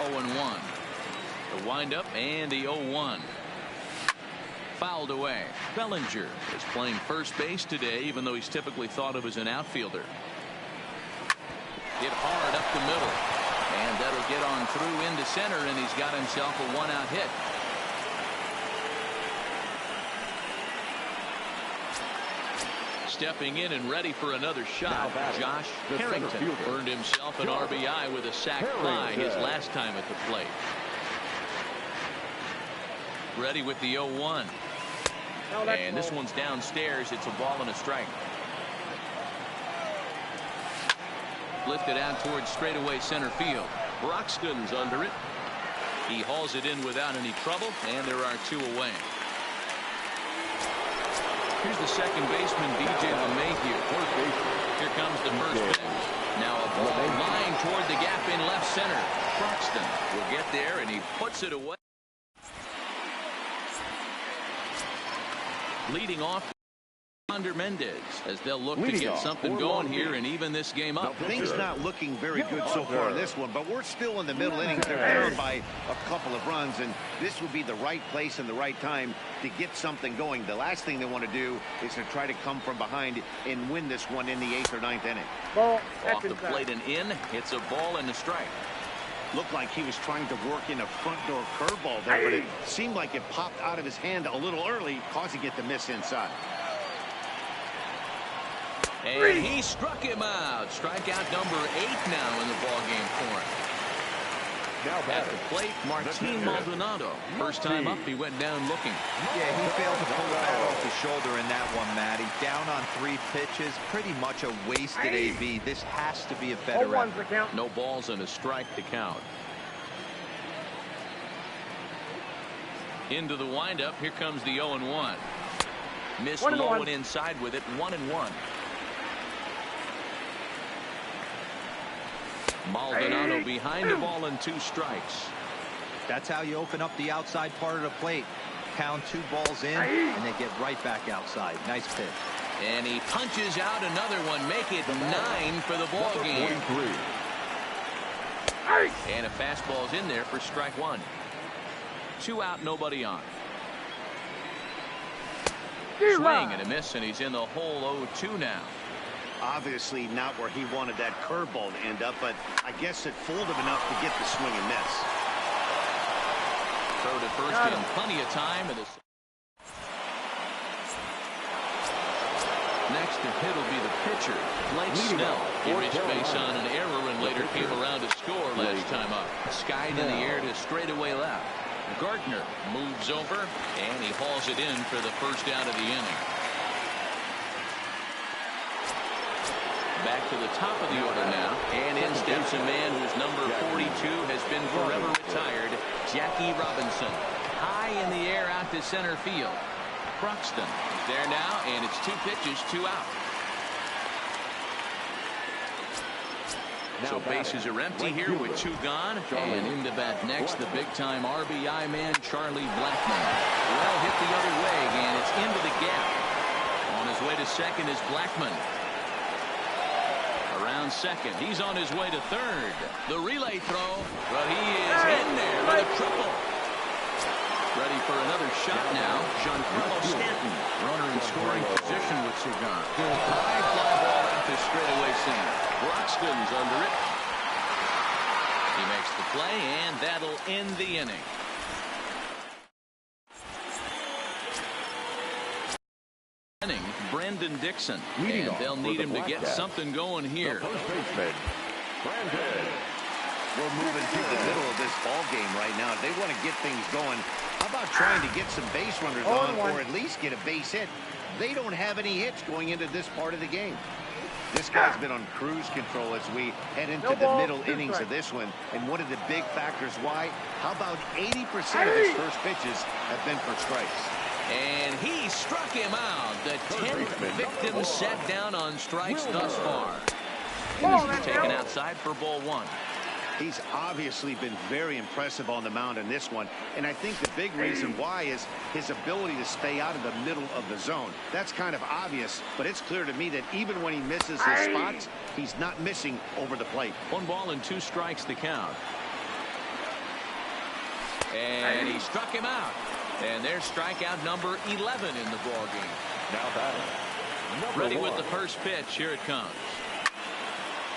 0-1. The windup and the 0-1. Fouled away. Bellinger is playing first base today, even though he's typically thought of as an outfielder. Hit hard up the middle, and that'll get on through into center, and he's got himself a one-out hit. Stepping in and ready for another shot, Josh Harrington earned himself an RBI with a sac fly his last time at the plate. Ready with the 0-1. And this one's downstairs. It's a ball and a strike. Lifted out towards straightaway center field. Broxton's under it. He hauls it in without any trouble, and there are two away. Here's the second baseman, DJ LeMahieu. Here comes the first pitch. Now a ball lined toward the gap in left center. Broxton will get there, and he puts it away. Leading off under Mendez as they'll look to get something going here and even this game up. Things not looking very good so far in this one, but we're still in the middle innings. They're down by a couple of runs, and this would be the right place and the right time to get something going. The last thing they want to do is to try to come from behind and win this one in the 8th or 9th inning. Off the plate and in. It's a ball and a strike. Looked like he was trying to work in a front door curveball there, but it seemed like it popped out of his hand a little early, causing it to miss inside. And he struck him out. Strikeout number 8 now in the ballgame for him. At the plate, Martin Maldonado. First time up, he went down looking. Yeah, he failed to pull the bat off his shoulder in that one, Matty. Down on 3 pitches. Pretty much a wasted AB. This has to be a better effort. No balls and a strike to count. Into the windup. Here comes the 0-1. Missed low and inside with it. 1-1. Maldonado behind the ball and 2 strikes. That's how you open up the outside part of the plate. Pound 2 balls in, and they get right back outside. Nice pitch. And he punches out another one. Make it 9 for the ball game. And a fastball's in there for strike 1. 2 out, nobody on. Swing and a miss, and he's in the hole 0-2 now. Obviously not where he wanted that curveball to end up, but I guess it fooled him enough to get the swing and miss. Throw to first in plenty of time. Next to hit will be the pitcher, Blake Snell. He reached base on an error and later came around to score last time up. Skied in the air to straightaway left. Gardner moves over, and he hauls it in for the first out of the inning. Back to the top of the order now, and in steps a man whose number 42 has been forever retired, Jackie Robinson. High in the air out to center field. Broxton is there now, and it's 2 pitches, 2 out. So bases are empty here with 2 gone, and into bat next, the big-time RBI man, Charlie Blackmon. Well hit the other way, and it's into the gap. On his way to second is Blackmon. Around second, he's on his way to third. The relay throw, but he is in there with a triple. Ready for another shot now. Giancarlo Stanton, runner in scoring position with Cigar. High fly ball out to straightaway center. Broxton's under it. He makes the play, and that'll end the inning. Brendan Dixon, and they'll need him to get something going here. We're moving to the middle of this ball game right now. They want to get things going. How about trying to get some base runners on, or at least get a base hit? They don't have any hits going into this part of the game. This guy's been on cruise control as we head into the middle innings of this one. And one of the big factors why, how about 80% of his first pitches have been for strikes? And he struck him out. The 10th victim set down on strikes thus far. He's taken outside for ball 1. He's obviously been very impressive on the mound in this one, and I think the big reason why is his ability to stay out of the middle of the zone. That's kind of obvious, but it's clear to me that even when he misses his spots, he's not missing over the plate. 1 ball and 2 strikes to count. And he struck him out. And there's strikeout number 11 in the ball game. Now batting. Ready with the first pitch. Here it comes.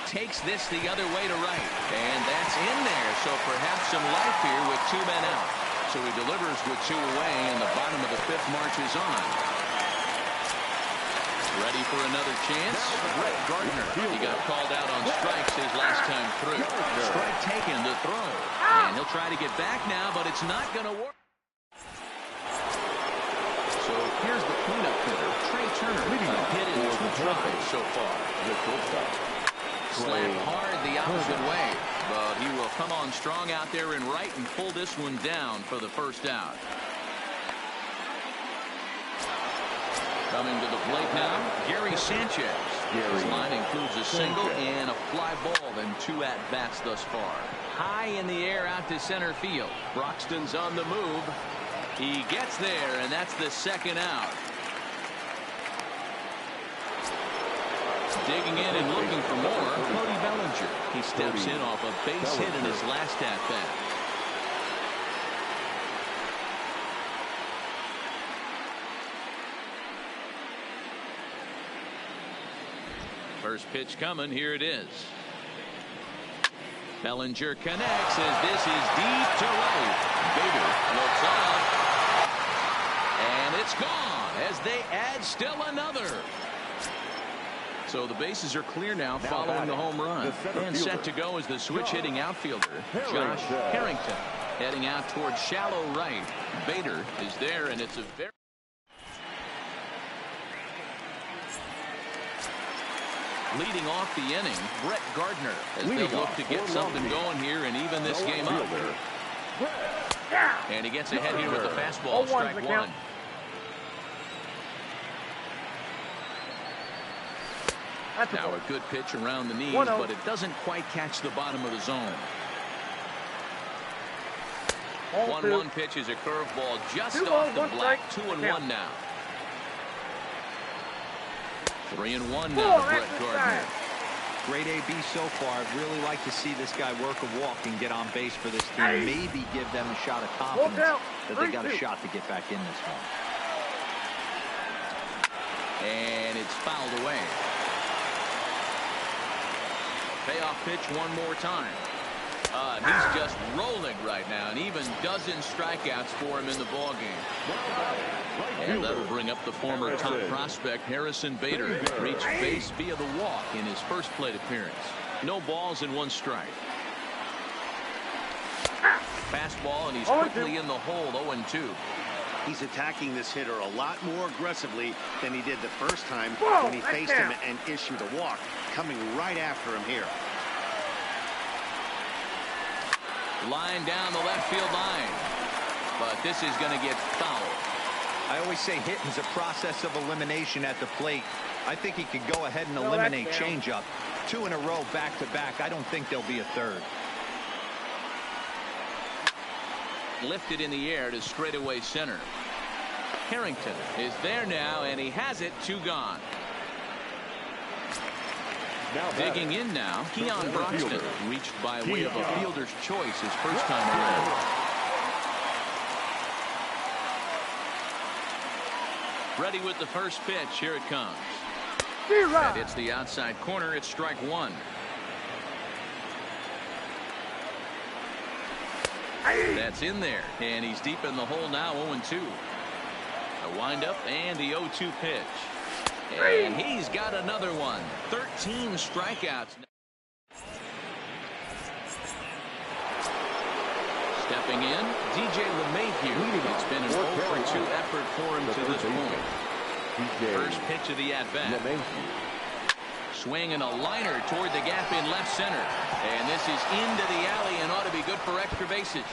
Takes this the other way to right. And that's in there. So perhaps some life here with 2 men out. So he delivers with 2 away, and the bottom of the 5th marches on. Ready for another chance? Brett Gardner. He got called out on strikes his last time through. Strike taken, the throw. And he'll try to get back now, but it's not going to work. So here's the cleanup hitter, Trey Turner. A hit in 2 tries so far. Slap hard the opposite way, but he will come on strong out there and right and pull this one down for the first out. Coming to the plate now, Gary Sanchez. His line includes a single and a fly ball and 2 at-bats thus far. High in the air out to center field. Broxton's on the move. He gets there, and that's the 2nd out. Digging in and looking for more, Cody Bellinger. He steps in off a base hit in his last at-bat. First pitch coming. Here it is. Bellinger connects as this is deep to right. Bader looks off. And it's gone as they add still another. So the bases are clear now following the home run. And set to go is the switch-hitting outfielder, Josh Harrington. Heading out towards shallow right. Bader is there, and it's a very... Leading off the inning, Brett Gardner, as they look to get something going here and even this game up. And he gets ahead here with the fastball, strike 1. Now a good pitch around the knees, but it doesn't quite catch the bottom of the zone. 1-1 pitch is a curveball just off the black. 2-1 now. 3-1 now to Brett Gardner. Great AB so far. I'd really like to see this guy work a walk and get on base for this team. Maybe give them a shot of confidence that they got a shot to get back in this one. And it's fouled away. Payoff pitch one more time. He's just rolling right now, and even dozen strikeouts for him in the ballgame. And that'll bring up the former top prospect Harrison Bader. Reached base via the walk in his first plate appearance. No balls and 1 strike. Fastball, and he's quickly in the hole. 0-2. He's attacking this hitter a lot more aggressively than he did the first time when he faced him and issued a walk. Coming right after him here. Line down the left field line. But this is going to get fouled. I always say hitting is a process of elimination at the plate. I think he could go ahead and eliminate changeup. 2 in a row back-to-back. I don't think there'll be a third. Lifted in the air to straightaway center. Harrington is there now, and he has it. 2 gone. Digging in now, Keon Broxton, reached by way of a fielder's choice his first time around. Ready with the first pitch. Here it comes. And it's the outside corner. It's strike 1. That's in there, and he's deep in the hole now. 0-2. A windup and the 0-2 pitch. And he's got another one. 13 strikeouts. Stepping in, DJ LeMahieu. It's been an 0-for-2 effort for him to this point. First pitch of the at-bat. Swing and a liner toward the gap in left center. And this is into the alley and ought to be good for extra bases.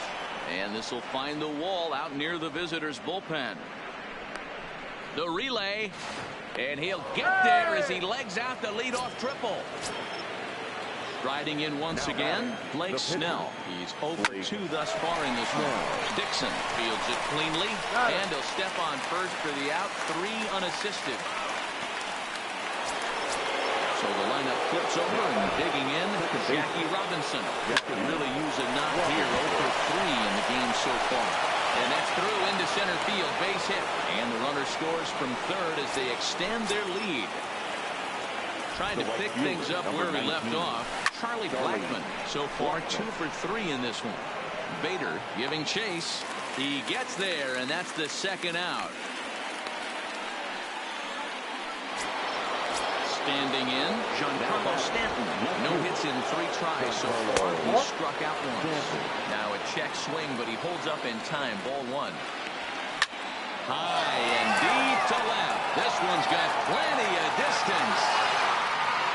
And this will find the wall out near the visitors' bullpen. The relay. And he'll get there as he legs out the leadoff triple. Riding in once again, Blake Snell. He's 0-for-2 thus far in this one. Dixon fields it cleanly, and he'll step on first for the out. 3 unassisted. So the lineup flips over, and digging in, Jackie Robinson. Could really use a knock here. 0-for-3 in the game so far. And that's through into center field, base hit. And the runner scores from third as they extend their lead. Trying to pick things up where we left off. Charlie Blackmon so far 2 for 3 in this one. Bader giving chase. He gets there, and that's the second out. Standing in, Giancarlo Stanton. No hits in 3 tries so far. He struck out once. Now a check swing, but he holds up in time. Ball 1. High and deep to left. This one's got plenty of distance.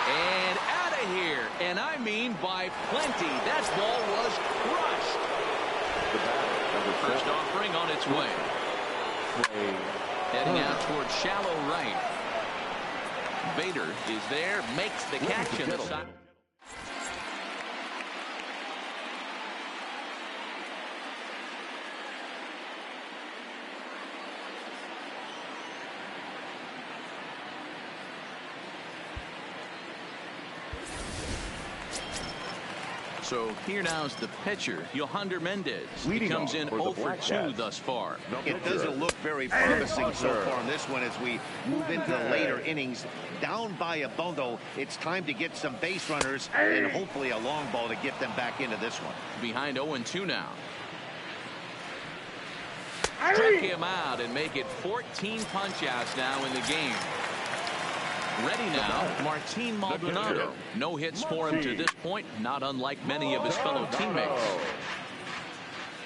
And out of here. And I mean by plenty. That ball was crushed. First offering on its way. Heading out towards shallow right. Bader is there, makes the catch in the side. So here now is the pitcher, Yohander Mendez. He comes in 0 for 2 thus far. It doesn't look very promising so far in this one as we move into the later innings. Down by a bundle, it's time to get some base runners and hopefully a long ball to get them back into this one. Behind 0-2 now. Strike him out and make it 14 punch-outs now in the game. Ready now, Martin Maldonado. No hits for him to this point, not unlike many of his fellow teammates.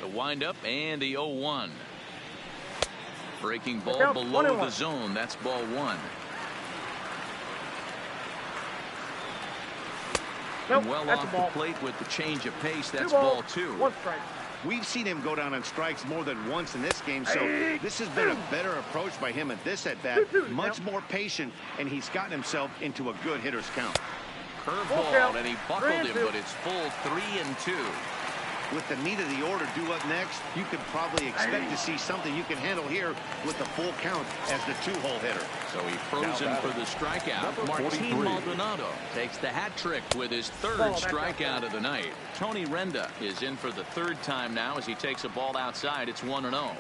The windup and the 0-1. Breaking ball below the zone. That's ball 1. Well off the plate with the change of pace. That's ball 2. 1 strike. We've seen him go down on strikes more than once in this game, so this has been a better approach by him at this at-bat. Much more patient, and he's gotten himself into a good hitter's count. Curveball, and he buckled him, but it's full 3-2. With the meat of the order due up next, you could probably expect to see something you can handle here with the full count as the 2-hole hitter. So he froze him for the strikeout. Martin Maldonado takes the hat trick with his 3rd strikeout of the night. Tony Renda is in for the 3rd time now as he takes a ball outside. It's 1-0.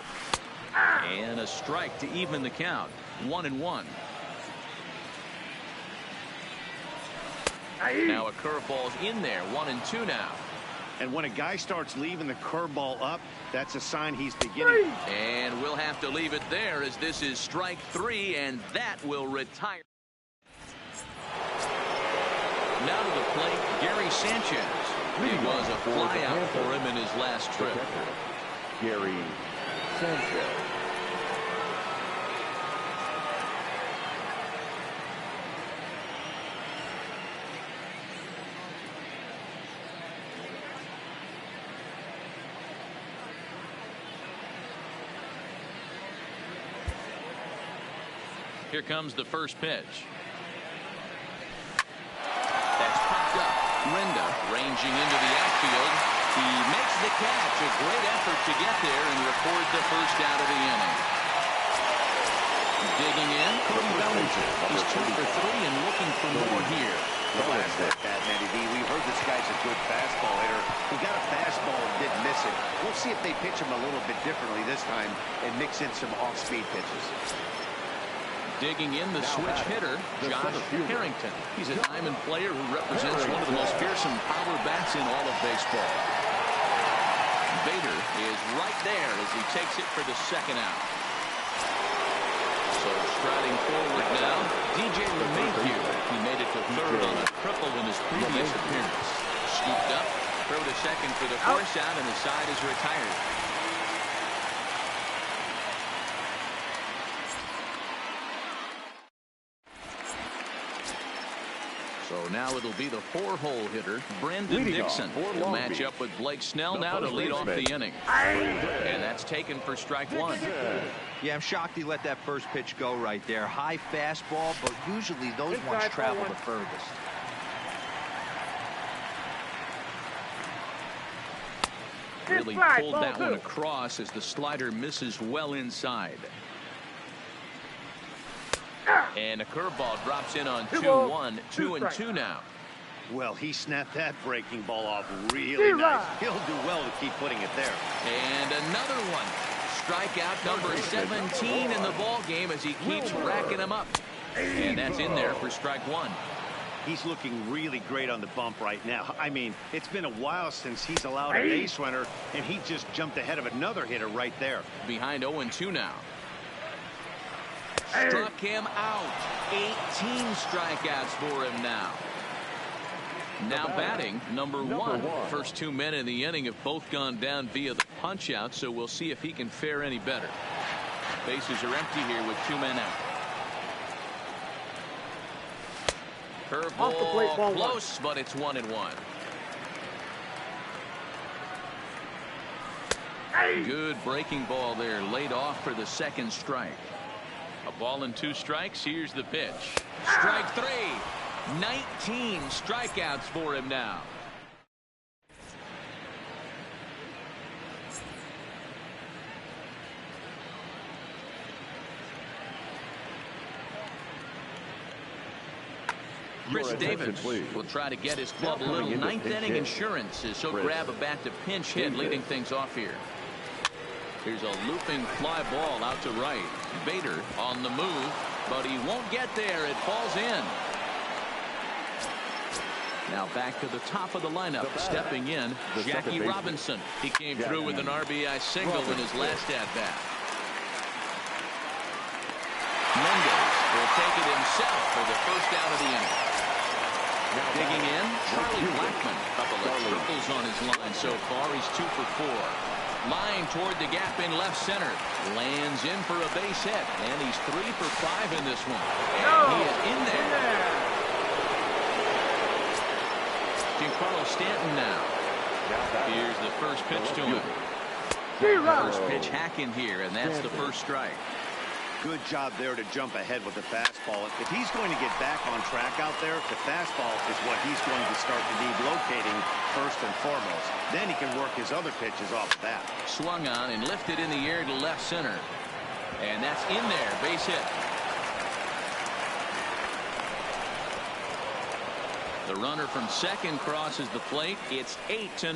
And a strike to even the count. 1-1. Now a curveball's in there. 1-2 now. And when a guy starts leaving the curveball up, that's a sign he's beginning. And we'll have to leave it there as this is strike 3, and that will retire. Now to the plate, Gary Sanchez. It was a fly out for him in his last trip. Gary Sanchez. Here comes the first pitch. That's popped up. Renda ranging into the outfield. He makes the catch. A great effort to get there and record the first out of the inning. Digging in, Cody Bellinger. He's 2 for 3 and looking for more here. Relax that bat, Matty B. We heard this guy's a good fastball hitter. He got a fastball and did miss it. We'll see if they pitch him a little bit differently this time and mix in some off-speed pitches. Digging in the switch hitter, Josh Harrington. He's a diamond player who represents one of the most fearsome power bats in all of baseball. Bader is right there as he takes it for the 2nd out. So striding forward now, DJ LeMahieu. He made it to 3rd on a triple in his previous appearance. Scooped up, throw to 2nd for the force out, and the side is retired. So now it'll be the 4-hole hitter, Brandon Dixon. He'll match up with Blake Snell now to lead off the inning. And that's taken for strike 1. Yeah, I'm shocked he let that first pitch go right there. High fastball, but usually those ones travel the furthest. Really pulled that one across as the slider misses well inside. And a curveball drops in on 2-1, 2-2 now. Well, he snapped that breaking ball off really nice. He'll do well to keep putting it there. And another one. Strikeout number 17 in the ball game as he keeps racking them up. And that's in there for strike one. He's looking really great on the bump right now. I mean, it's been a while since he's allowed a base runner, and he just jumped ahead of another hitter right there. Behind 0-2 now. Struck him out. 18 strikeouts for him now. Now batting, number one. First 2 men in the inning have both gone down via the punch out, so we'll see if he can fare any better. Bases are empty here with 2 men out. Curveball close, but it's 1-1. Good breaking ball there, laid off for the second strike. A ball and 2 strikes. Here's the pitch. Strike 3. 19 strikeouts for him now. Chris Davis will try to get his club a little ninth inning insurance as he'll grab a bat to pinch hit, leading things off here. Here's a looping fly ball out to right. Bader on the move, but he won't get there. It falls in. Now back to the top of the lineup. Stepping in, Jackie Robinson. He came through with an RBI single in his last at-bat. Mendez will take it himself for the first out of the inning. Digging in, Charlie Blackmon. Couple of triples on his line so far. He's 2 for 4. Line toward the gap in left center. Lands in for a base hit. And he's 3 for 5 in this one. And he is in there. Giancarlo Stanton now. Here's the first pitch to him. First pitch hacking here, and that's the first strike. Good job there to jump ahead with the fastball. If he's going to get back on track out there, the fastball is what he's going to start to need locating first and foremost. Then he can work his other pitches off of that. Swung on and lifted in the air to left center. And that's in there. Base hit. The runner from second crosses the plate. It's 8-0.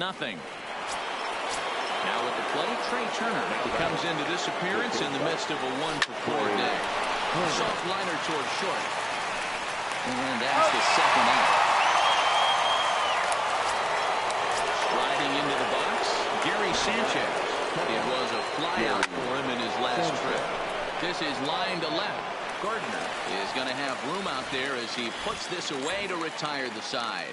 Now with the plate, Trey Turner, who comes into this appearance in the midst of a 1-for-4 day. Soft liner towards short. And that's the second out. Striding into the box, Gary Sanchez. It was a fly out for him in his last trip. This is line to left. Gardner is going to have room out there as he puts this away to retire the side.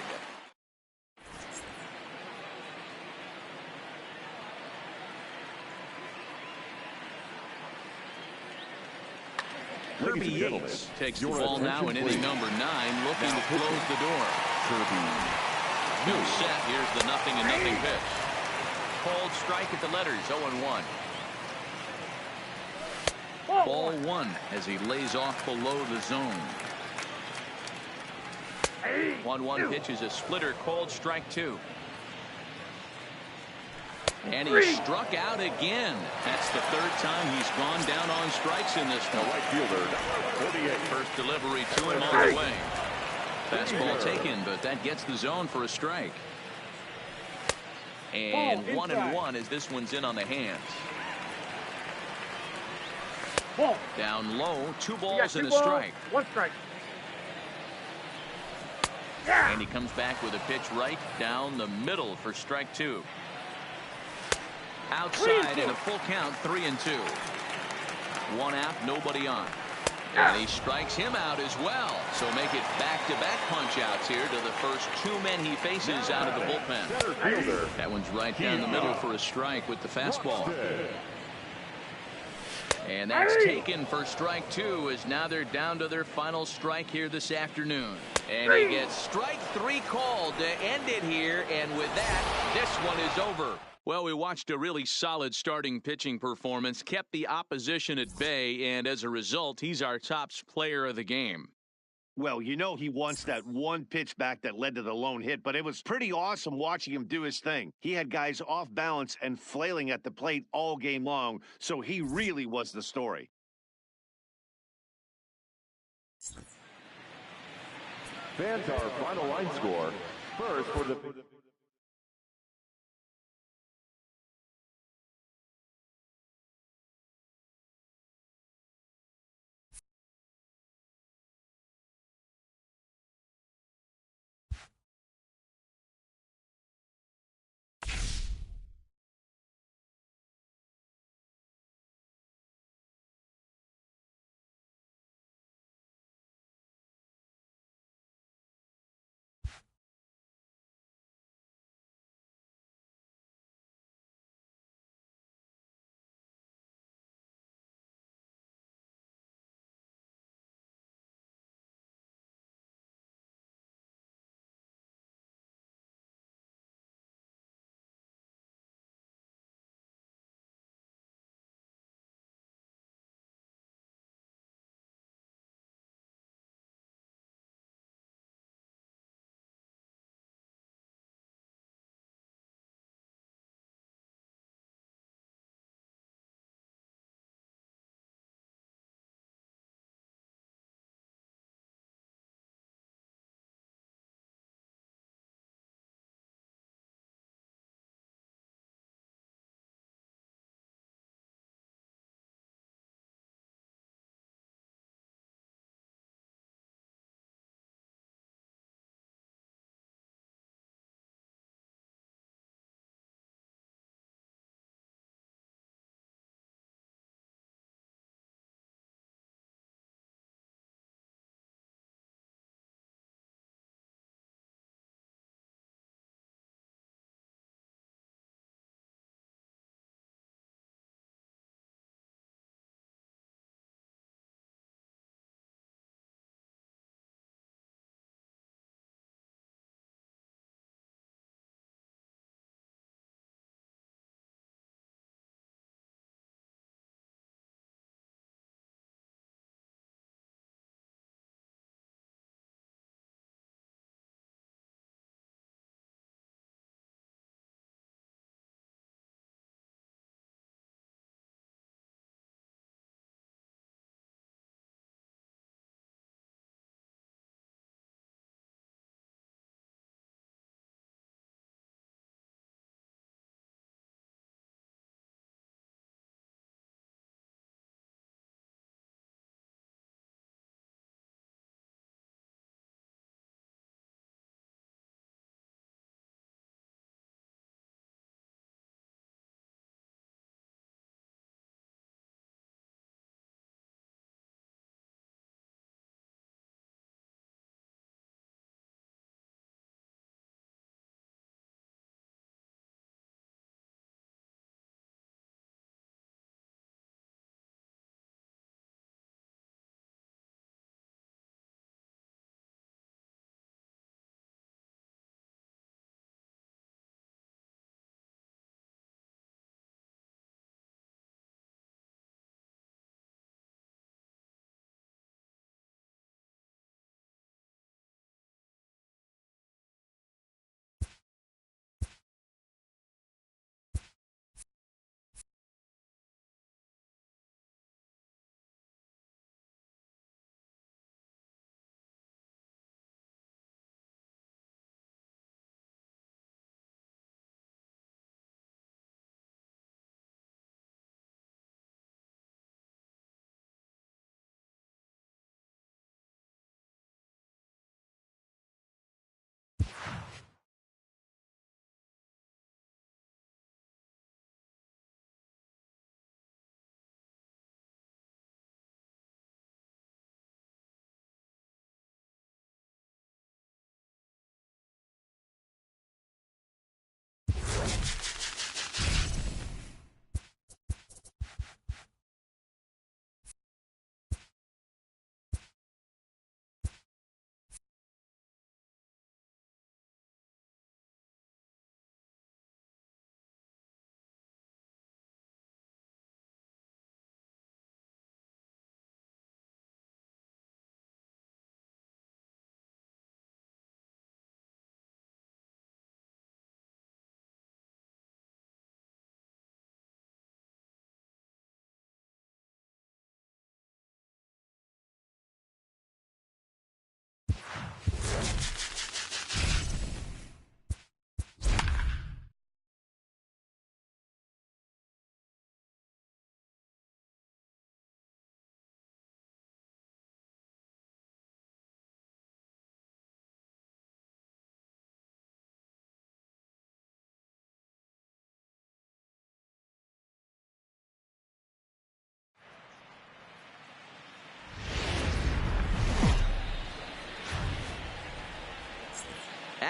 Kirby Yates takes the ball now in inning number 9, looking to close the door. New set. Here's the 0-0 pitch. Called strike at the letters, 0-1. Ball 1 as he lays off below the zone. 1-1 pitch is a splitter, called strike 2. And he struck out again. That's the third time he's gone down on strikes in this one. Right fielder, 48. First delivery to him all the way. Fastball taken, but that gets the zone for a strike. And 1-1 as this one's in on the hands. Down low, 2 balls and a strike. 1 strike. And he comes back with a pitch right down the middle for strike 2. Outside in a full count, 3-2. 1 out, nobody on. And he strikes him out as well. So make it back-to-back punch-outs here to the first 2 men he faces out of the bullpen. That one's right down the middle for a strike with the fastball. And that's taken for strike 2 as now they're down to their final strike here this afternoon. And he gets strike 3 called to end it here. And with that, this one is over. Well, we watched a really solid starting pitching performance, kept the opposition at bay, and as a result, he's our top player of the game. Well, you know he wants that one pitch back that led to the lone hit, but it was pretty awesome watching him do his thing. He had guys off balance and flailing at the plate all game long, so he really was the story. Fans, our final line score, first for the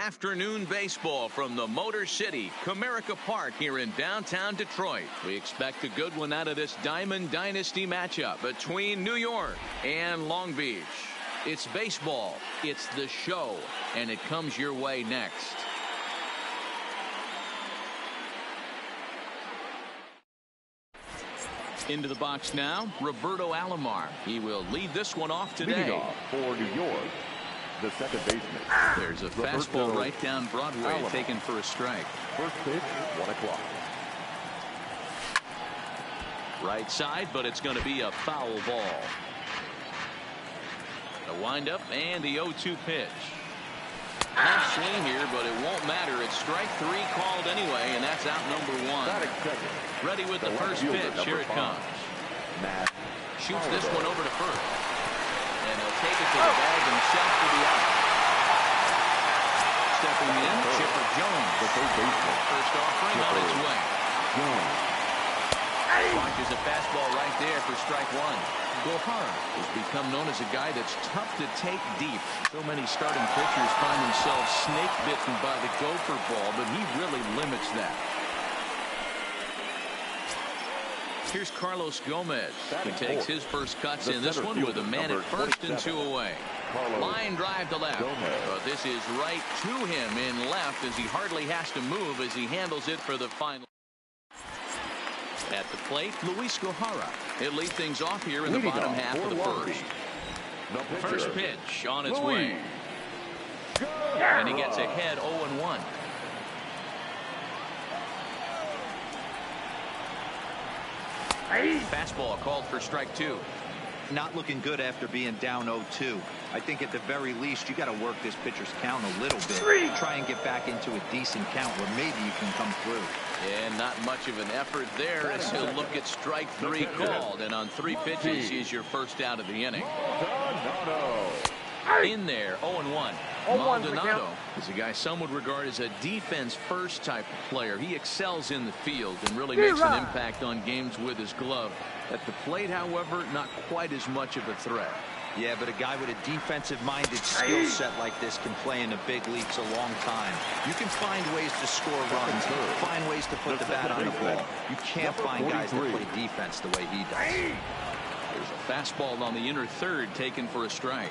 afternoon baseball from the Motor City, Comerica Park here in downtown Detroit. We expect a good one out of this Diamond Dynasty matchup between New York and Long Beach. It's baseball, it's the show, and it comes your way next. Into the box now, Roberto Alomar. He will lead this one off today. Leading off for New York, the second baseman. There's a fastball right down Broadway, Alomar, taken for a strike. First pitch, 1 o'clock. Right side, but it's going to be a foul ball. The windup and the 0-2 pitch. Tough swing here, but it won't matter. It's strike 3 called anyway, and that's out number 1. Ready with the first pitch. Here it comes. Shoots this one over to first. And he'll take it to the bag himself for the out. Stepping in, Chipper Jones. First offering on its way. Watches a fastball right there for strike 1. Gohara has become known as a guy that's tough to take deep. So many starting pitchers find themselves snake bitten by the gopher ball, but he really limits that. Here's Carlos Gomez. He takes his first cuts in this one with a man at first and 2 away. Line drive to left. But this is right to him in left as he hardly has to move as he handles it for the final. At the plate, Luis Gohara. He'll lead things off here in the bottom half of the first. First pitch on its way. And he gets ahead 0-1. Fastball called for strike 2. Not looking good after being down 0-2. I think at the very least you got to work this pitcher's count a little bit. Try and get back into a decent count where maybe you can come through. And not much of an effort there as he'll look at strike 3 called. And on 3 pitches, he's your first out of the inning. In there, 0-1. Maldonado is a guy some would regard as a defense-first type of player. He excels in the field and really makes an impact on games with his glove. At the plate, however, not quite as much of a threat. Yeah, but a guy with a defensive-minded skill set like this can play in the big leagues a long time. You can find ways to score runs, find ways to put the bat on the ball. You can't find guys that play defense the way he does. There's a fastball on the inner third taken for a strike.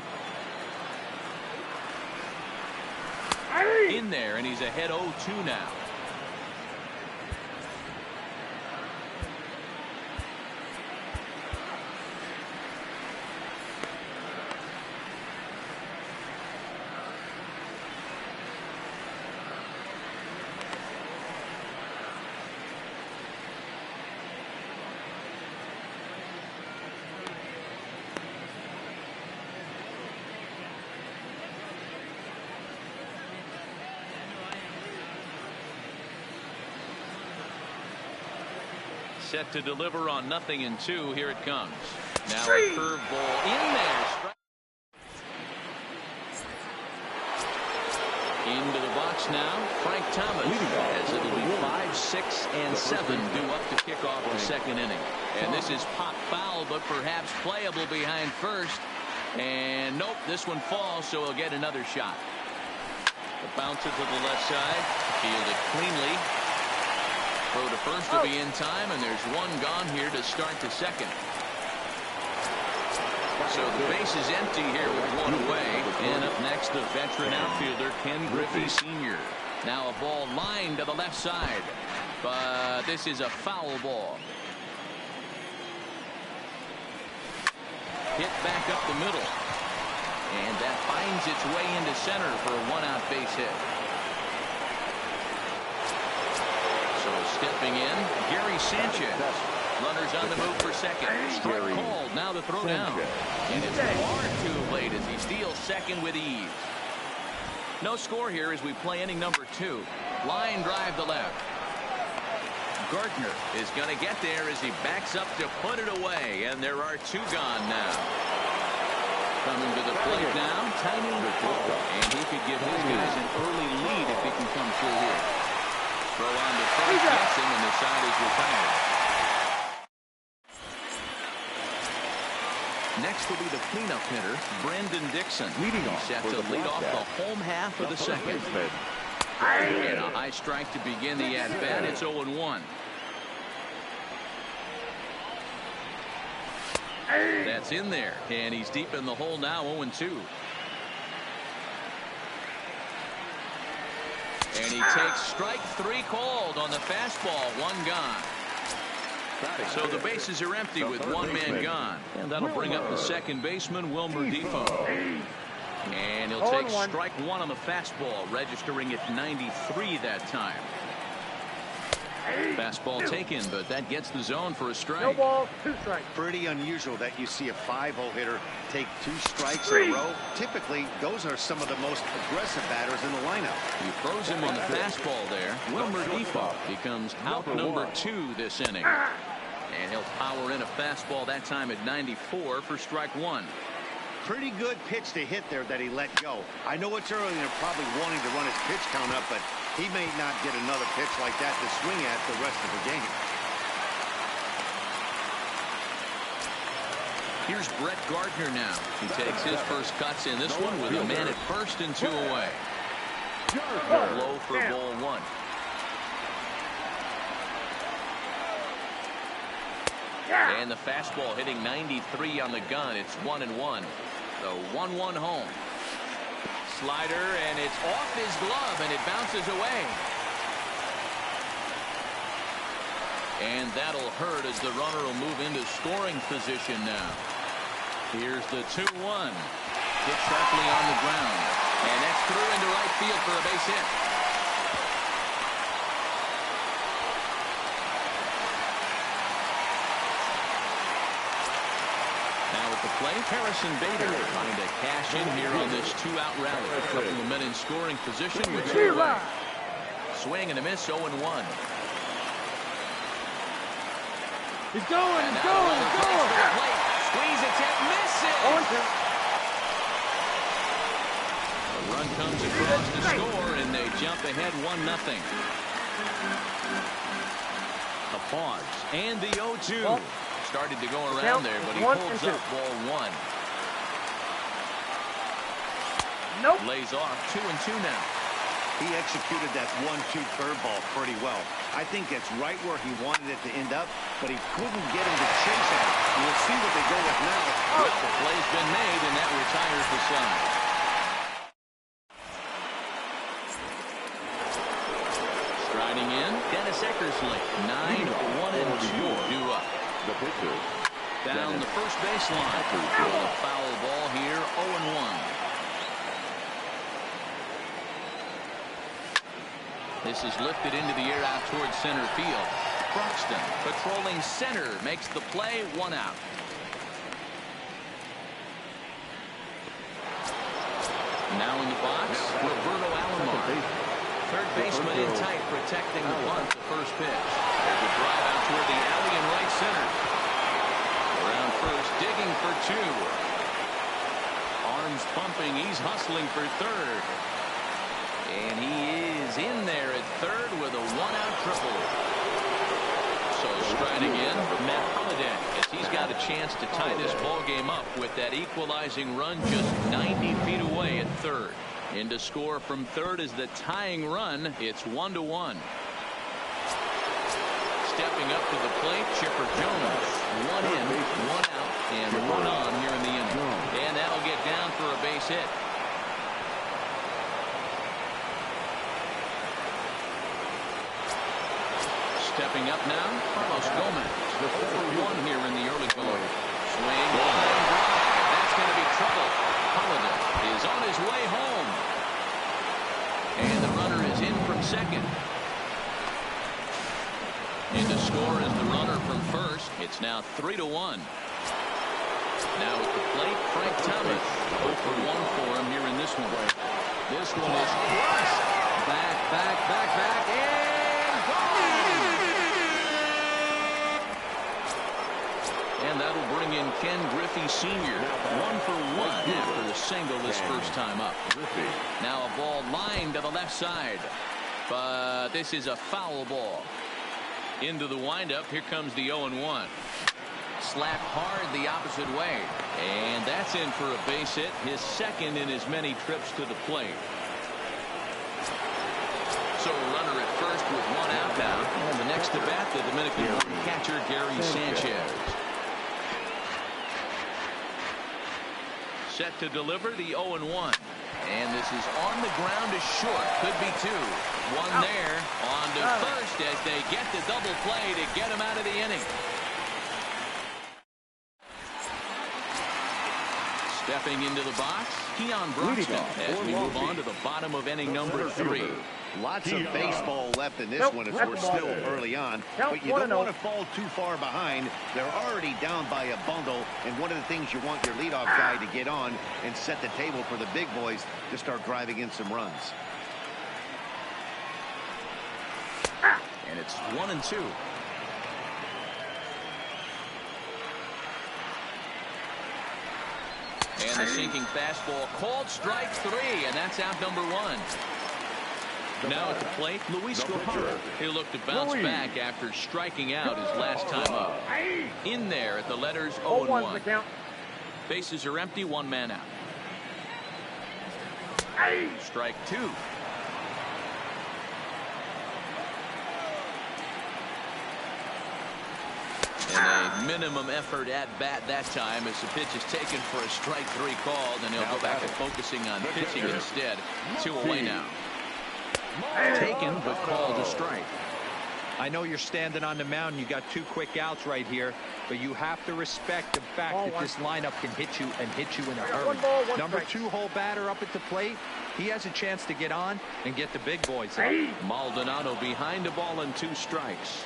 In there, and he's ahead 0-2 now. Set to deliver on 0-2. Here it comes. Now a curveball in there. Into the box now, Frank Thomas, as it'll be 5, 6, and 7 due up to kick off the second inning. And this is pop foul, but perhaps playable behind first. And nope, this one falls, so he'll get another shot. The bouncer to the left side, fielded cleanly. Throw to first will be in time, and there's one gone here to start the second. So the base is empty here with one away. And up next, the veteran outfielder, Ken Griffey Sr. Now a ball lined to the left side. But this is a foul ball. Hit back up the middle. And that finds its way into center for a one-out base hit. Stepping in, Gary Sanchez. Runners on the move for second. Strike called. Now the throw down. And it's far too late as he steals second with ease. No score here as we play inning number 2. Line drive to left. Gardner is going to get there as he backs up to put it away. And there are 2 gone now. Coming to the plate now, Tiny Nicole. And he could give his guys an early lead if he can come through here. Throw on to first, gets him, and the side is retired. Next will be the cleanup hitter, Brendan Dixon. Leading He's off set for to the lead off Bobcats, the home half of the second. baseman. And a high strike to begin the at-bat. It's 0-1. That's in there, and he's deep in the hole now, 0-2. And he takes strike 3 called on the fastball. 1 gone. So the bases are empty with 1 man gone. And that'll bring up the second baseman, Wilmer Defoe. And he'll take strike 1 on the fastball, registering at 93 that time. Fastball taken, but that gets the zone for a strike. No ball, 2 strikes. Pretty unusual that you see a 5-0 hitter take 2 strikes in a row. Typically, those are some of the most aggressive batters in the lineup. He throws him on the fastball there. Wilmer Defoe becomes out number 2 this inning. And he'll power in a fastball that time at 94 for strike 1. Pretty good pitch to hit there that he let go. I know it's early and they're probably wanting to run his pitch count up, but he may not get another pitch like that to swing at the rest of the game. Here's Brett Gardner now. He takes his first cuts in this one with a man at first and 2 away. Low for ball 1. And the fastball hitting 93 on the gun. It's 1-1. So 1-1 home. Slider, and it's off his glove, and it bounces away. And that'll hurt as the runner will move into scoring position now. Here's the 2-1. Hit sharply on the ground. And that's through into right field for a base hit. The play, Harrison Bader trying to cash in here on this 2-out rally. A couple of men in scoring position with 2 away. Swing and a miss, 0-1. He's going, he's going, he's going. Squeeze attempt, misses. A run comes across to score, and they jump ahead 1-0. A pause, and the 0-2. Started to go around there, but he pulls up ball 1. Nope. Lays off 2-2 now. He executed that 1-2 curveball pretty well. I think it's right where he wanted it to end up, but he couldn't get him to chase at it. We'll see what they go with now. Well, the play's been made, and that retires the side. Striding in, Dennis Eckersley. 9-1-2 due up. The pitcher. Down the first baseline. A foul ball here, 0-1. This is lifted into the air out towards center field. Croxton patrolling center makes the play, 1 out. Now in the box, Roberto Alomar. Third baseman in tight, protecting the bunt, the first pitch. There's a drive out toward the alley in right center. Around first, digging for 2. Arms pumping, he's hustling for third. And he is in there at third with a 1-out triple. So striding in, Matt Holliday, as he's got a chance to tie this ball game up with that equalizing run just 90 feet away at third. In to score from third is the tying run. It's 1-1. Stepping up to the plate, Chipper Jones. 1 in, 1 out, and 1 on here in the inning. And that'll get down for a base hit. Stepping up now, Carlos Gomez. 0-for-1 here in the early going. Swing, line drive. That's going to be trouble. Holliday is on his way home. And the runner is in from second. In to score is the runner from first. It's now 3-1. Now at the plate, Frank Thomas. 0-for-1 for him here in this one. This one is crushed. Back, and gone! And that'll bring in Ken Griffey Sr. 1-for-1 after the single this first time up. Now a ball lined to the left side. But this is a foul ball. Into the windup, here comes the 0-1. slapped hard the opposite way. And that's in for a base hit, his second in as many trips to the plate. So a runner at first with one out now. And the next to bat, the Dominican catcher, Gary Sanchez. Set to deliver the 0-1. And this is on the ground to short. Could be two. One there. On to first as they get the double play to get him out of the inning. Stepping into the box, Keon Broxton as we move on to the bottom of inning number 3. Lots of baseball left in this one as we're still early on. But you don't want to fall too far behind. They're already down by a bundle. And one of the things you want your leadoff guy to get on and set the table for the big boys to start driving in some runs. And it's 1-2. And the sinking fastball called strike 3, and that's out number 1. Now at the plate, Luis Gohara. He'll look to bounce back after striking out his last time up. In there at the letters 0-1. Bases are empty, one man out. Strike 2. And a minimum effort at bat that time as the pitch is taken for a strike 3 called, and he'll go back to focusing on pitching instead. 2 away now. Taken but called a strike. I know you're standing on the mound. You got 2 quick outs right here, but you have to respect the fact that this lineup can hit you and hit you in a hurry. Number 2 hole batter up at the plate. He has a chance to get on and get the big boys up. Maldonado behind the ball and 2 strikes.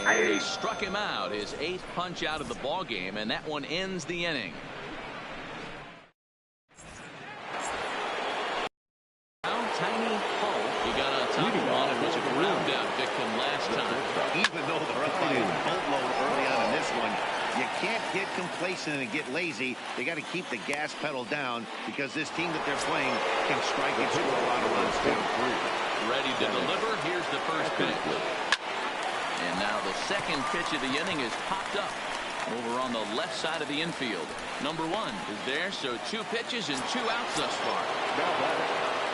And he struck him out, his 8th punch out of the ball game, and that one ends the inning. Tiny Hull, he got on top of one and was a ground out victim last time. Even though they're up by a boatload early on in this one, you can't get complacent and get lazy. They got to keep the gas pedal down because this team that they're playing can strike and score a lot of runs too. Ready to deliver. Here's the first pitch. And now the second pitch of the inning is popped up over on the left side of the infield. Number 1 is there, so 2 pitches and 2 outs thus far.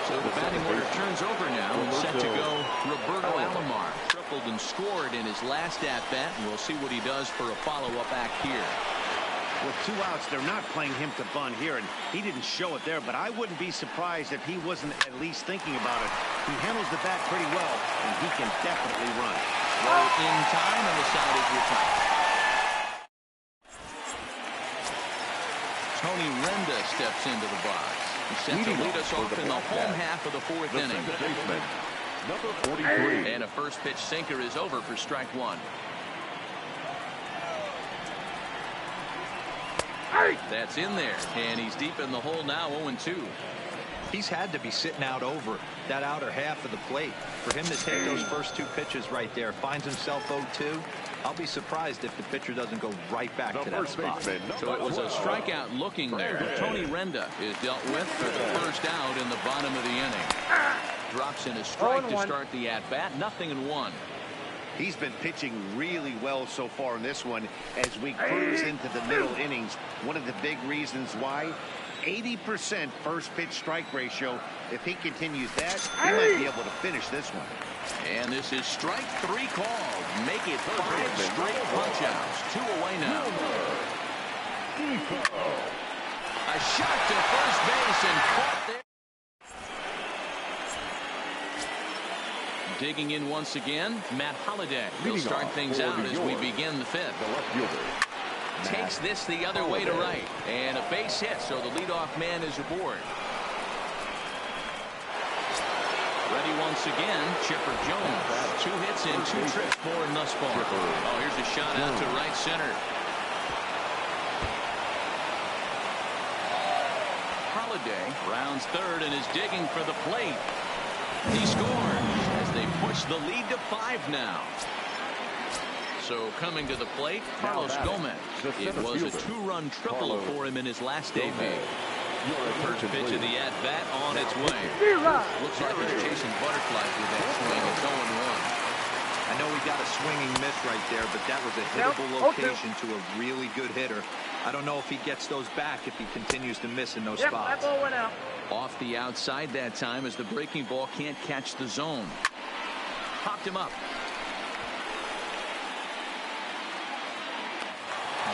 So the batting order turns over now and set to go Roberto Alomar. Tripled and scored in his last at-bat, and we'll see what he does for a follow-up act here. With 2 outs, they're not playing him to bunt here, and he didn't show it there, but I wouldn't be surprised if he wasn't at least thinking about it. He handles the bat pretty well, and he can definitely run. Well, in time, and the side is retired. Tony Renda steps into the box. He's set to lead us off in the home half of the 4th inning. Number 43. And a first pitch sinker is over for strike 1. That's in there, and he's deep in the hole now, 0-2. He's had to be sitting out over that outer half of the plate. For him to take those first 2 pitches right there, finds himself 0-2. I'll be surprised if the pitcher doesn't go right back to that spot. So it was a strikeout looking there. Tony Renda is dealt with for the first out in the bottom of the inning. Drops in a strike to start the at-bat. 0-1. He's been pitching really well so far in this one as we cruise into the middle innings. One of the big reasons why, 80% first pitch strike ratio. If he continues that, he might be able to finish this one. And this is strike 3 called. Make it 5 straight punch outs. 2 away now. A shot to first base and caught there. Digging in once again, Matt Holliday. He'll start things out as we begin the 5th. Takes this the other way to right. And a base hit, so the leadoff man is aboard. Ready once again, Chipper Jones. 2 hits and 2 trips for him thus far. Oh, here's a shot out to right center. Holliday rounds 3rd and is digging for the plate. He scores as they push the lead to 5 now. So coming to the plate, Carlos Gomez. It was a 2-run triple for him in his last debut. The first pitch of the at-bat on its way. Looks like he's chasing butterflies with that swing. It's 0-1. I know he got a swinging miss right there, but that was a hittable location to a really good hitter. I don't know if he gets those back if he continues to miss in those spots. That ball went out. Off the outside that time as the breaking ball can't catch the zone. Popped him up.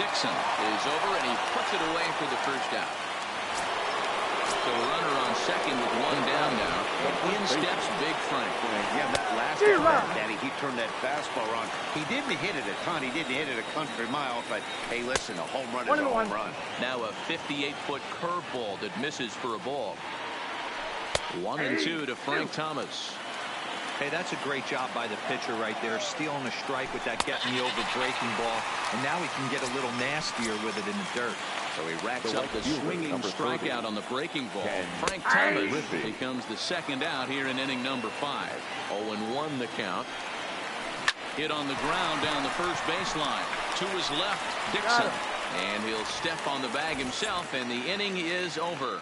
Dixon is over, and he puts it away for the first out. So a runner on second with one down now. In steps Big Frank. Yeah, that last at Daddy, he turned that fastball on. He didn't hit it a ton. He didn't hit it a country mile, but hey, listen, a home run is a home run. Now a 58-foot curveball that misses for a ball. 1-2 to Frank Thomas. Hey, that's a great job by the pitcher right there, stealing a strike with that getting the over breaking ball, and now he can get a little nastier with it in the dirt. So he racks up the swinging strikeout on the breaking ball. Frank Thomas becomes the second out here in inning number 5. 0-1 the count. Hit on the ground down the first baseline. To his left, Dixon. And he'll step on the bag himself, and the inning is over.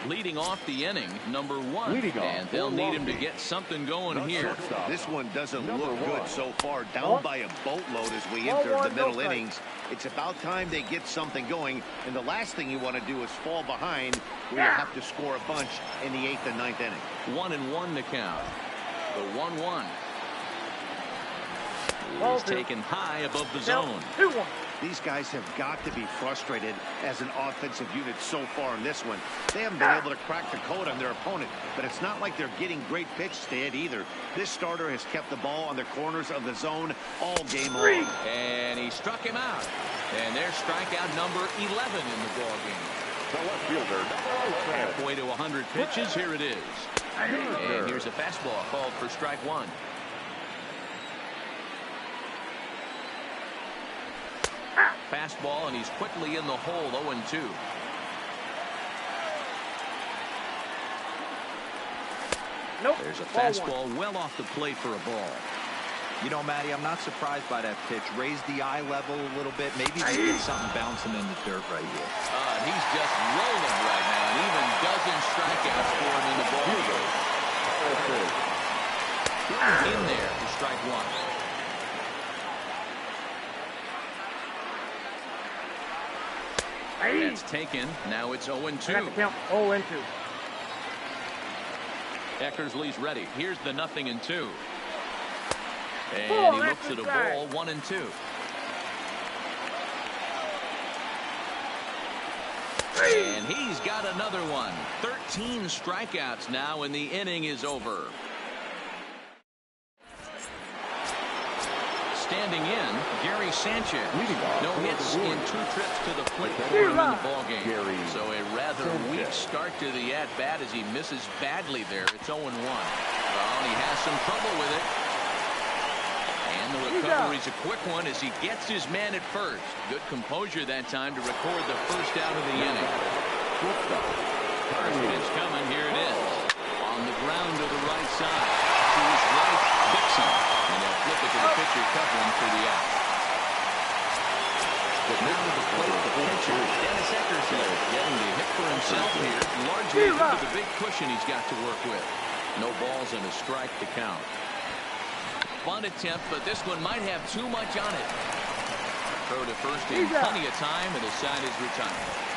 Leading off the inning, number 1, and they'll need him to get something going here. This one doesn't look good so far. Down by a boatload as we enter the middle innings. It's about time they get something going, and the last thing you want to do is fall behind where you have to score a bunch in the 8th and 9th inning. 1-1 to count. The 1-1 is taken high above the zone. 2-1. These guys have got to be frustrated as an offensive unit so far in this one. They haven't been able to crack the code on their opponent, but it's not like they're getting great pitches to hit either. This starter has kept the ball on the corners of the zone all game long. And he struck him out. And there's strikeout number 11 in the ball game. The left fielder, halfway to 100 pitches. Here it is. And here's a fastball called for strike 1. Fastball, and he's quickly in the hole. 0-2. Nope. There's a fastball well off the plate for a ball. You know, Matty, I'm not surprised by that pitch. Raise the eye level a little bit. Maybe we get something bouncing in the dirt right here. He's just rolling right now, and even dozen strikeouts for him in the ball game. In there for strike 1. That's taken. Now it's 0-2. 0-2. Eckersley's ready. Here's the 0-2. And he looks at a ball. 1-2. And he's got another one. 13 strikeouts now, and the inning is over. Standing in, Gary Sanchez. No hits in 2 trips to the plate for him in the ball game. So a rather weak start to the at-bat as he misses badly there. It's 0-1. Well, he has some trouble with it. And the recovery's a quick one as he gets his man at first. Good composure that time to record the first out of the inning. First pitch coming. Here it is. On the ground to the right side. To his right, Dixon. And they'll flip it to the pitcher covering for the out. But now to the plate, the pitcher, Dennis Eckersley, getting the hit for himself here, largely due to the big cushion he's got to work with. No balls and a strike to count. Bunt attempt, but this one might have too much on it. Throw to first in plenty of time, and the side is retired.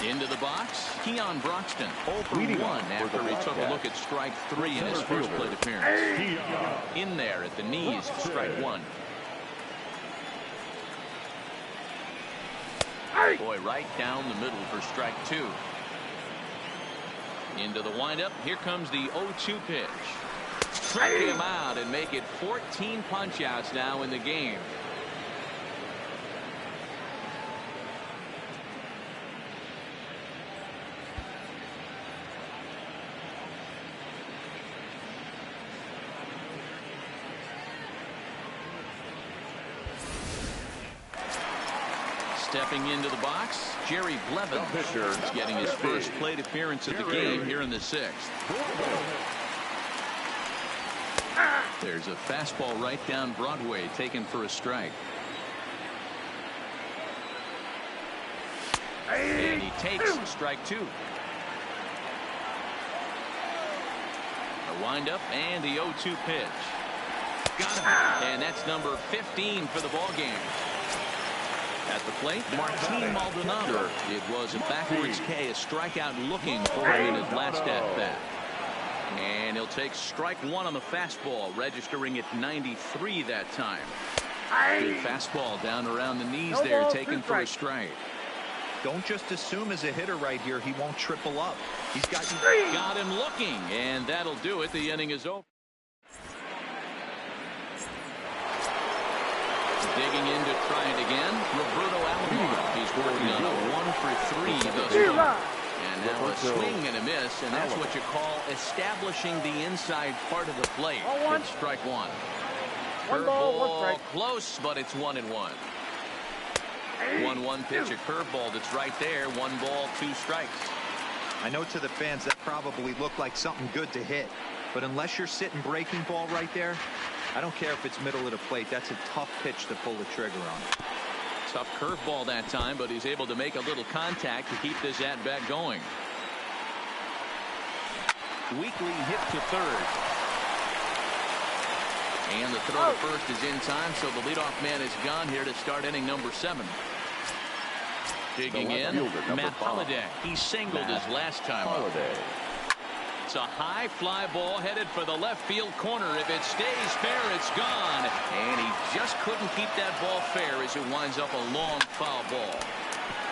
Into the box, Keon Broxton, 0 for 1 after he took a look at strike 3 in his first plate appearance. In there at the knees, strike 1. Boy, right down the middle for strike 2. Into the windup, here comes the 0-2 pitch. Strike him out and make it 14 punch-outs now in the game. Stepping into the box, Jerry Blevins is getting his first plate appearance of the game here in the 6th. There's a fastball right down Broadway taken for a strike. And he takes strike 2. The windup and the 0-2 pitch. Got him. And that's number 15 for the ball game. At the plate, Martin Maldonado. It was a backwards K, a strikeout looking for him in his last at-bat. And he'll take strike one on the fastball, registering at 93 that time. Good fastball down around the knees there, taken for a strike. Don't just assume as a hitter right here he won't triple up. He's got him looking, and that'll do it. The inning is over. Digging in to try it again, Roberto Alomar. He's working on a 1-for-3 thus far. And now a swing and a miss, and that's what you call establishing the inside part of the plate. It's strike one. Curveball close, but it's 1-1. 1-1 pitch, a curveball that's right there. 1 ball, 2 strikes. I know to the fans that probably looked like something good to hit, but unless you're sitting breaking ball right there, I don't care if it's middle of the plate. That's a tough pitch to pull the trigger on. Tough curveball that time, but he's able to make a little contact to keep this at-bat going. Weekly hit to third. And the throw to first is in time, so the leadoff man is gone here to start inning number 7. Digging in, Matt Holliday. He singled his last time up. It's a high fly ball headed for the left field corner. If it stays fair, it's gone. And he just couldn't keep that ball fair as it winds up a long foul ball.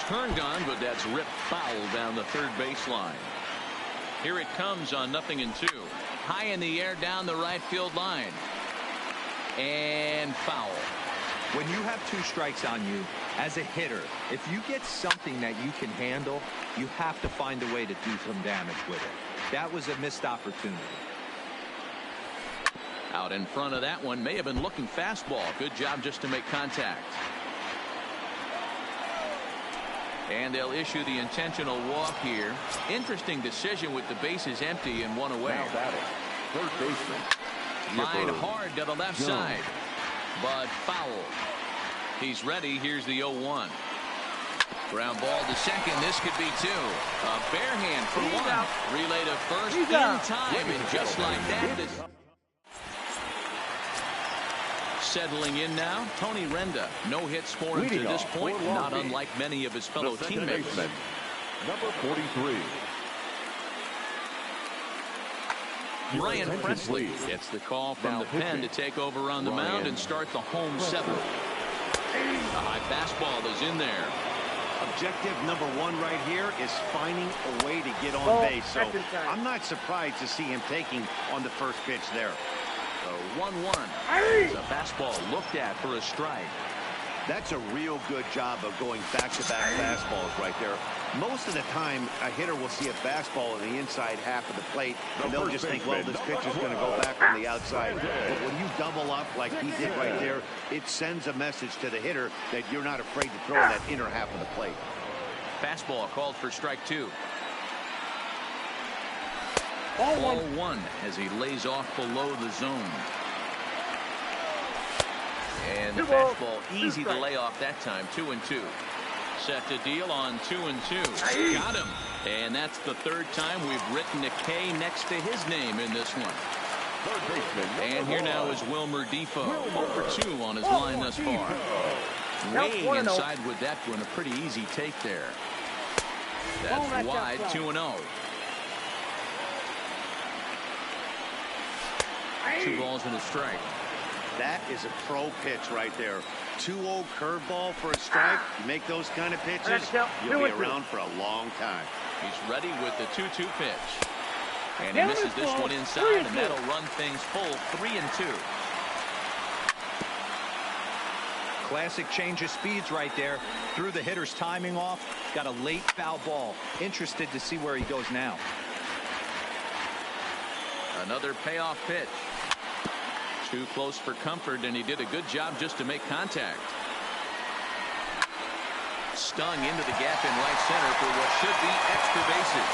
Turned on, but that's ripped foul down the third baseline. Here it comes on 0-2. High in the air down the right field line. And foul. When you have 2 strikes on you, as a hitter, if you get something that you can handle, you have to find a way to do some damage with it. That was a missed opportunity. Out in front of that one, may have been looking fastball. Good job just to make contact. And they'll issue the intentional walk here. Interesting decision with the bases empty and 1 away. Now batting, first baseman. Line hard to the left side, but foul. He's ready. Here's the 0-1. Ground ball to second. This could be 2. A bare hand for 1. Relay to first in time, and just like that, this settling in now. Tony Renda. No hits for him to this point, not unlike many of his fellow teammates. Number 43. Brian Presley gets the call from the pen to take over on the mound and start the home 7th. The high fastball is in there. Objective number 1 right here is finding a way to get on base. So I'm not surprised to see him taking on the first pitch there. The 1-1. It's a fastball looked at for a strike. That's a real good job of going back-to-back fastballs right there. Most of the time, a hitter will see a fastball in the inside half of the plate, and they'll just think, well, this pitch is going to go back on the outside. But when you double up like he did right there, it sends a message to the hitter that you're not afraid to throw in that inner half of the plate. Fastball called for strike 2. Ball 1 as he lays off below the zone. And the fastball easy to lay off that time. 2-2. Set to deal on 2-2. Got him. And that's the 3rd time we've written a K next to his name in this one. And here now is Wilmer Defoe. 0-2 on his line thus far. Weighing inside with that one. A pretty easy take there. That's wide. 2-0. 2 balls and a strike. That is a pro pitch right there. 2-0 curveball for a strike. You make those kind of pitches, you'll be around for a long time. He's ready with the 2-2 pitch. And he misses this one inside, and that'll run things full. 3-2. Classic change of speeds right there. Threw the hitter's timing off. Got a late foul ball. Interested to see where he goes now. Another payoff pitch. Too close for comfort, and he did a good job just to make contact. Stung into the gap in right center for what should be extra bases.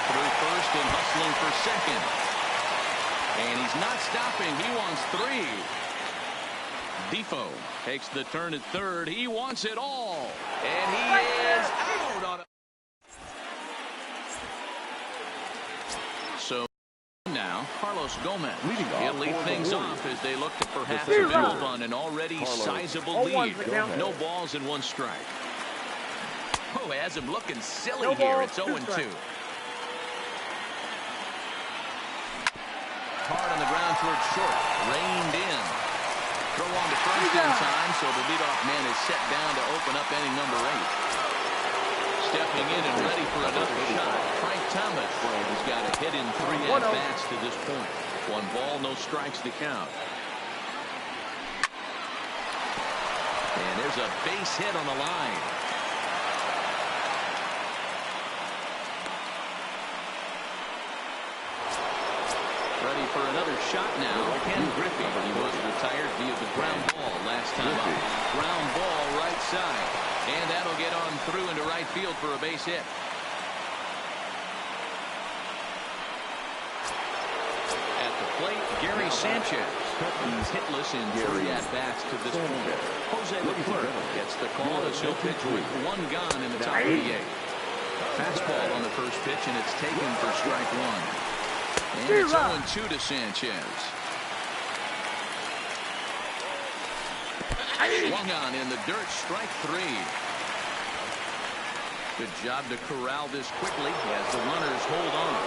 Through first and hustling for second. And he's not stopping. He wants 3. Defoe takes the turn at third. He wants it all. And he is out on it. So now Carlos Gomez. He'll lead things off as they look to perhaps build on an already sizable lead. No balls and 1 strike. Oh, has him looking silly here. It's 0-2. Hard on the ground towards short. Reined in. Throw on to first in time, so the leadoff man is set down to open up inning number 8. Stepping in and ready for another shot. Frank Thomas has got a hit in 3 at-bats to this point. 1 ball, no strikes to count. And there's a base hit on the line. Ready for another shot now. Ken Griffey. He was retired via the ground ball last time up. Ground ball right side. And that'll get on through into right field for a base hit. At the plate, Gary Sanchez. He's hitless in 3 at-bats to this point. Jose Leclerc gets the call as he'll pitch with 1 gone in the top of the 8th. Fastball on the first pitch, and it's taken for strike 1. And it's 0-2 to Sanchez. Swung on in the dirt, strike 3. Good job to corral this quickly as the runners hold on.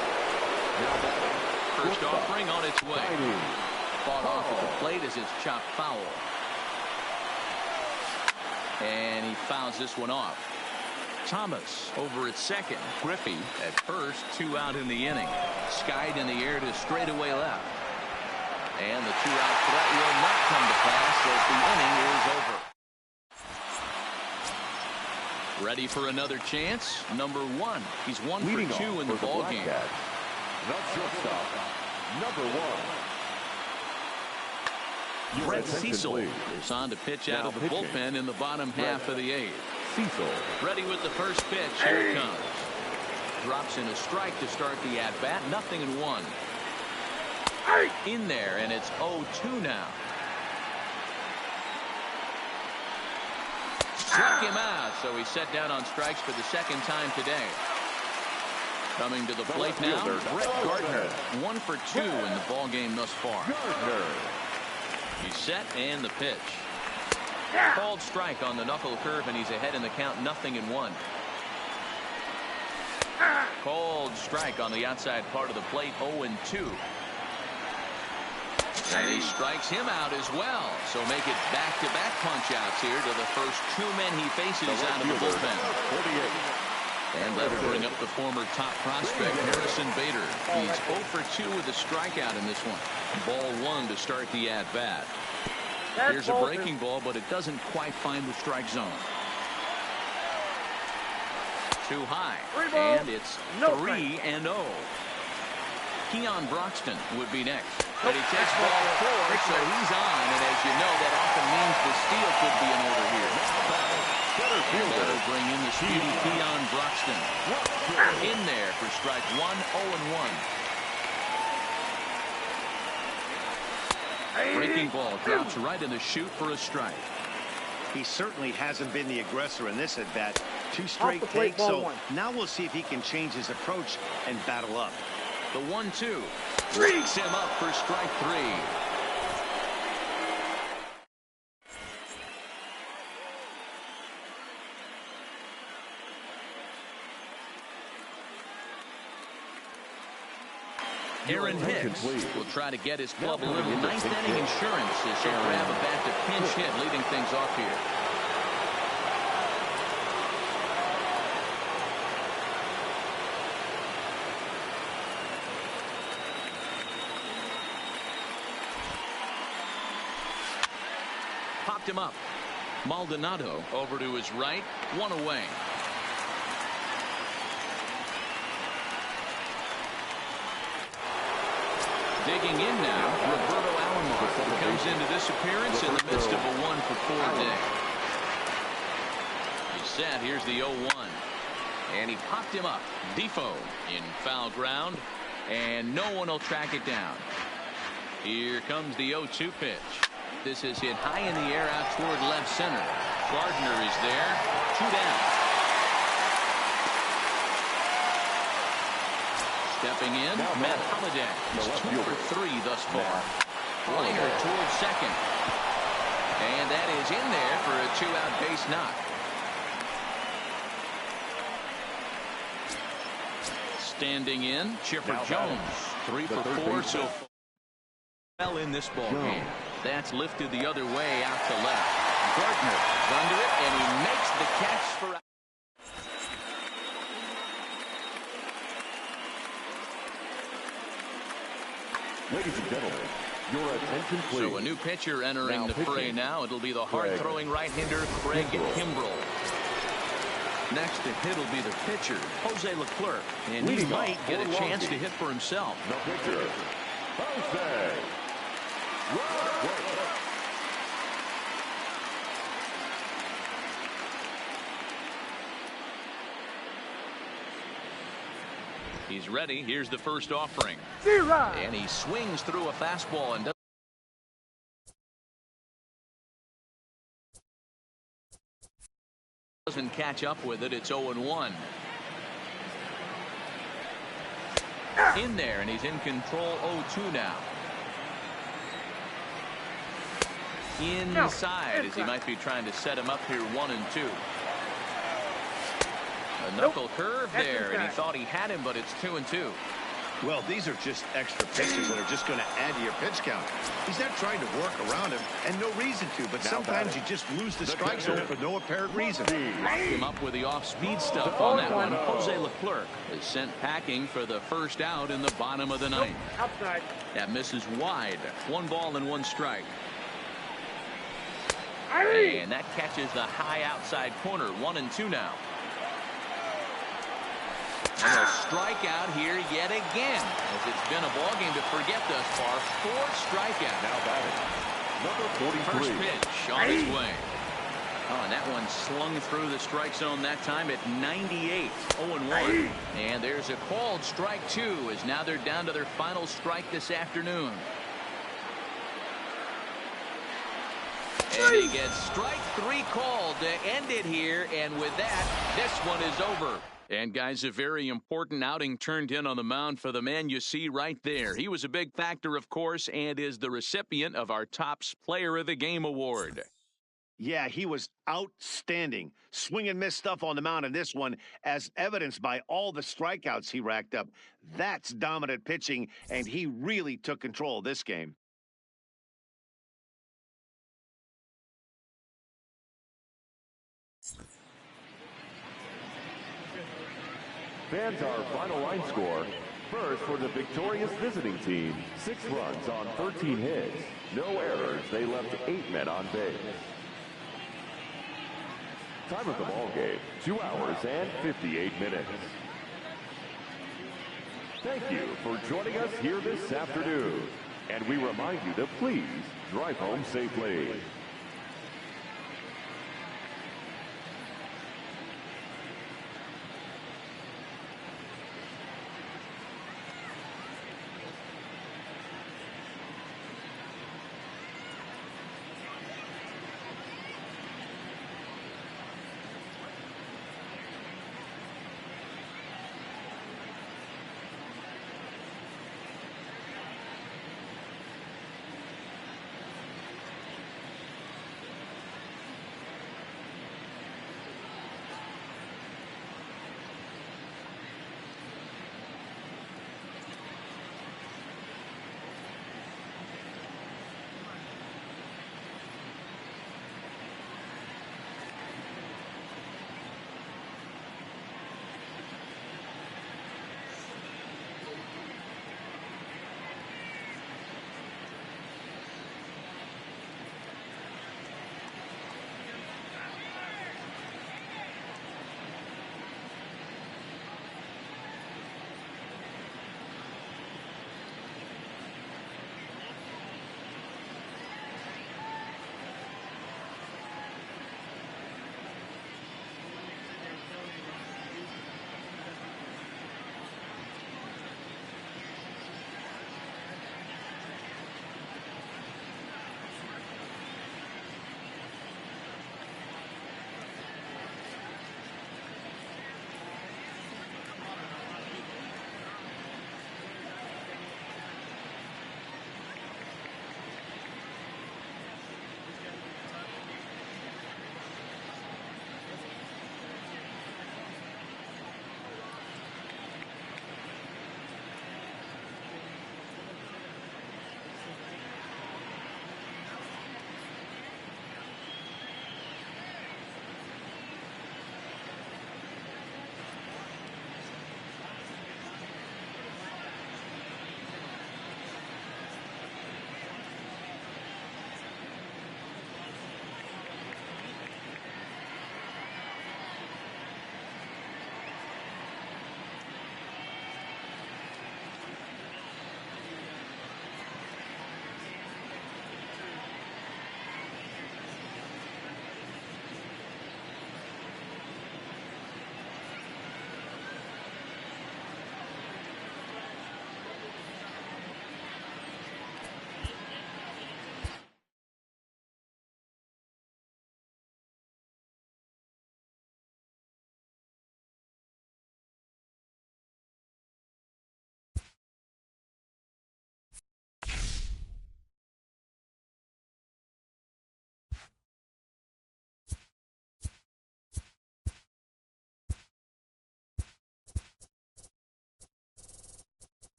First offering on its way. Fought off at the plate as it's chopped foul. And he fouls this one off. Thomas over at second. Griffey at first. 2 out in the inning. Skied in the air to straightaway left. And the 2-out threat will not come to pass as the inning is over. Ready for another chance. Number 1. He's 1 for 2 in the ball game. The shortstop, number 1. Brett Cecil is on to pitch out of the bullpen in the bottom half of the 8th. Cecil. Ready with the first pitch. Here it comes. Drops in a strike to start the at-bat. 0-1. In there, and it's 0-2 now. Struck him out, so he's set down on strikes for the 2nd time today. Coming to the plate now, Brett Gardner. 1 for 2 in the ball game thus far. He's set, and the pitch. Called strike on the knuckle curve, and he's ahead in the count. 0-1. Called strike on the outside part of the plate. 0-2. And he strikes him out as well. So make it back-to-back punch-outs here to the first 2 men he faces out of the bullpen. And that'll bring up the former top prospect, Harrison Bader. He's 0 for 2 with a strikeout in this one. Ball 1 to start the at-bat. Here's a breaking ball, but it doesn't quite find the strike zone. Too high. And it's 3-0. Keon Broxton would be next. But he takes ball 4, so he's on. And as you know, that often means the steal could be in order here. And that'll bring in the speedy Keon Broxton. In there for strike 1, 0-1. Breaking ball drops right in the chute for a strike. He certainly hasn't been the aggressor in this at-bat. 2 straight takes, so now we'll see if he can change his approach and battle up. The 1-2 breaks him up for strike 3. Aaron Hicks will try to get his club a little 9th inning insurance as he'll grab a bat to pinch hit, leading things off here. Popped him up. Maldonado over to his right. 1 away. Digging in now, Roberto Alomar, who comes into this appearance in the midst of a 1 for 4 day. He's set. Here's the 0-1. And he popped him up. Defoe in foul ground. And no one will track it down. Here comes the 0-2 pitch. This is hit high in the air out toward left center. Gardner is there. 2 down. Stepping in, Matt Holliday. He's 2 for 3 thus far. Liner towards second. And that is in there for a 2-out base knock. Standing in, Chipper Jones. 3 for 4 so far. Well in this ball game. That's lifted the other way out to left. Gardner is under it, and he makes the catch for. Ladies and gentlemen, your attention please. So a new pitcher entering the fray now. It'll be the hard-throwing right-hander Craig Kimbrell. Next to hit will be the pitcher, Jose Leclerc. And he might get a chance to hit for himself. The pitcher, Jose Leclerc. He's ready. Here's the first offering. And he swings through a fastball and doesn't catch up with it. It's 0-1. In there, and he's in control. 0-2 now. Inside, as he might be trying to set him up here. 1-2. A knuckle curve there, and he thought he had him, but it's 2-2. Well, these are just extra pitches that are just going to add to your pitch count. He's not trying to work around him, and no reason to, but sometimes you just lose the strike zone for no apparent reason. Locked him up with the off-speed stuff on that one. Jose Leclerc is sent packing for the first out in the bottom of the ninth. Outside. That misses wide. 1 ball and 1 strike. And that catches the high outside corner. 1-2 now. And a strikeout here yet again, as it's been a ball game to forget thus far. 4 strikeouts. Now batting, number 43. First pitch on his way. Oh, and that one slung through the strike zone that time at 98. 0-1. And there's a called strike 2, as now they're down to their final strike this afternoon. And he gets strike 3 called to end it here, and with that, this one is over. And guys, a very important outing turned in on the mound for the man you see right there. He was a big factor, of course, and is the recipient of our Topps Player of the Game award. Yeah, he was outstanding. Swing and miss stuff on the mound in this one, as evidenced by all the strikeouts he racked up. That's dominant pitching, and he really took control of this game. Fans, our final line score. First, for the victorious visiting team, 6 runs on 13 hits. No errors. They left 8 men on base. Time of the ball game, 2 hours and 58 minutes. Thank you for joining us here this afternoon. And we remind you to please drive home safely.